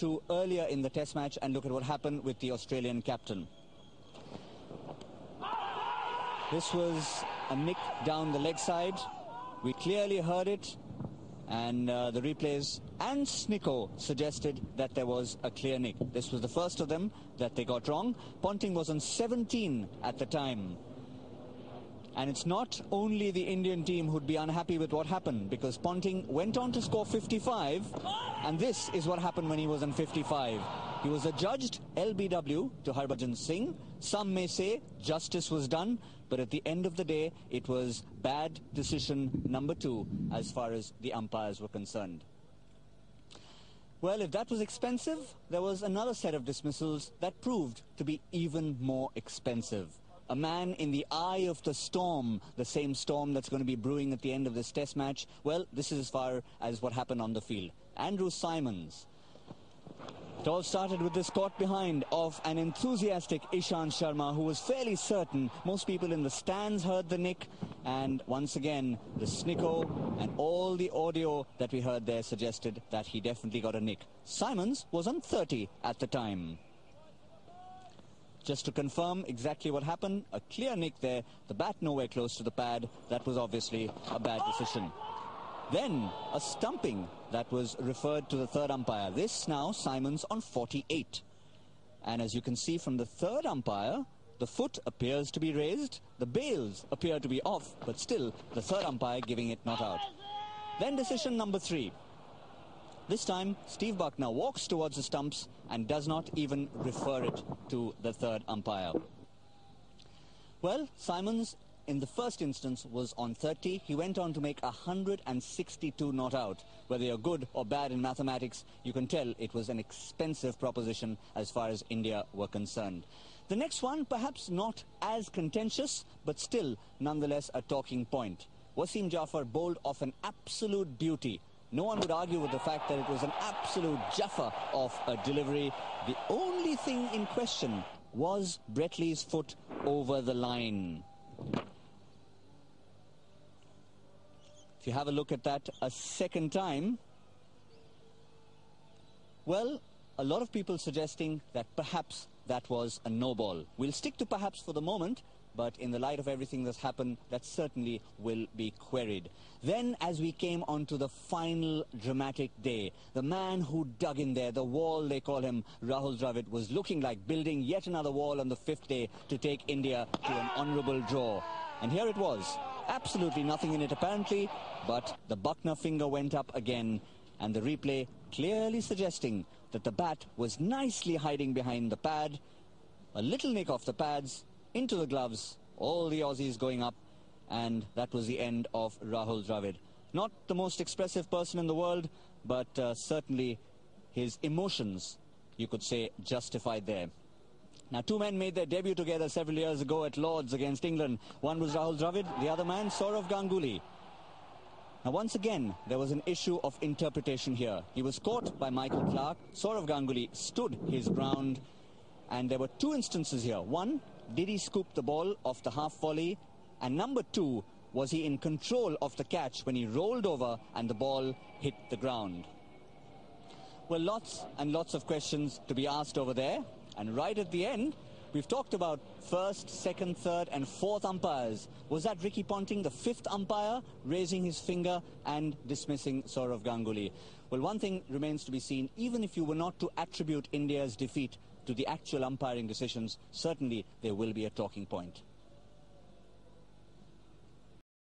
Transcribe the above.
to earlier in the test match and look at what happened with the Australian captain. This was a nick down the leg side. We clearly heard it, and the replays and Snicko suggested that there was a clear nick. This was the first of them that they got wrong. Ponting was on 17 at the time. And it's not only the Indian team who'd be unhappy with what happened, because Ponting went on to score 55, and this is what happened when he was on 55. He was adjudged LBW to Harbhajan Singh. Some may say justice was done, but at the end of the day, it was bad decision number 2 as far as the umpires were concerned. Well, if that was expensive, there was another set of dismissals that proved to be even more expensive. A man in the eye of the storm, the same storm that's going to be brewing at the end of this test match. Well, this is as far as what happened on the field. Andrew Symonds. It all started with this caught behind of an enthusiastic Ishant Sharma, who was fairly certain. Most people in the stands heard the nick, and once again the Snicko and all the audio that we heard there suggested that he definitely got a nick. Symonds was on 30 at the time. Just to confirm exactly what happened, a clear nick there, the bat nowhere close to the pad. That was obviously a bad decision. Then a stumping that was referred to the third umpire. This now Symonds on 48. And as you can see from the third umpire, the foot appears to be raised, the bails appear to be off, but still the third umpire giving it not out. Then decision number 3. This time Steve Bucknor walks towards the stumps and does not even refer it to the third umpire. Well, Symonds in the first instance was on 30. He went on to make 162 not out. Whether you're good or bad in mathematics, you can tell it was an expensive proposition as far as India were concerned. The next one, perhaps not as contentious, but still nonetheless a talking point. Wasim Jaffer bowled off an absolute beauty. No one would argue with the fact that it was an absolute jaffa of a delivery. The only thing in question was Brett Lee's foot over the line. If you have a look at that a second time, well, a lot of people suggesting that perhaps that was a no ball. We'll stick to perhaps for the moment, but in the light of everything that's happened, that certainly will be queried. Then, as we came onto the final dramatic day, the man who dug in there, the wall they call him, Rahul Dravid, was looking like building yet another wall on the 5th day to take India to an honourable draw. And here it was. Absolutely nothing in it apparently, but the Bucknor finger went up again, and the replay clearly suggesting that the bat was nicely hiding behind the pad. A little nick off the pads, into the gloves, all the Aussies going up, and that was the end of Rahul Dravid. Not the most expressive person in the world, but certainly his emotions, you could say, justified there. Now, 2 men made their debut together several years ago at Lord's against England. One was Rahul Dravid, the other man, Sourav Ganguly. Now, once again, there was an issue of interpretation here. He was caught by Michael Clarke. Sourav Ganguly stood his ground, and there were 2 instances here. One, did he scoop the ball off the half volley? And number 2, was he in control of the catch when he rolled over and the ball hit the ground? Well, lots and lots of questions to be asked over there. And right at the end, we've talked about first, second, third and fourth umpires. Was that Ricky Ponting, the 5th umpire, raising his finger and dismissing Sourav Ganguly? Well, one thing remains to be seen. Even if you were not to attribute India's defeat to the actual umpiring decisions, certainly there will be a talking point.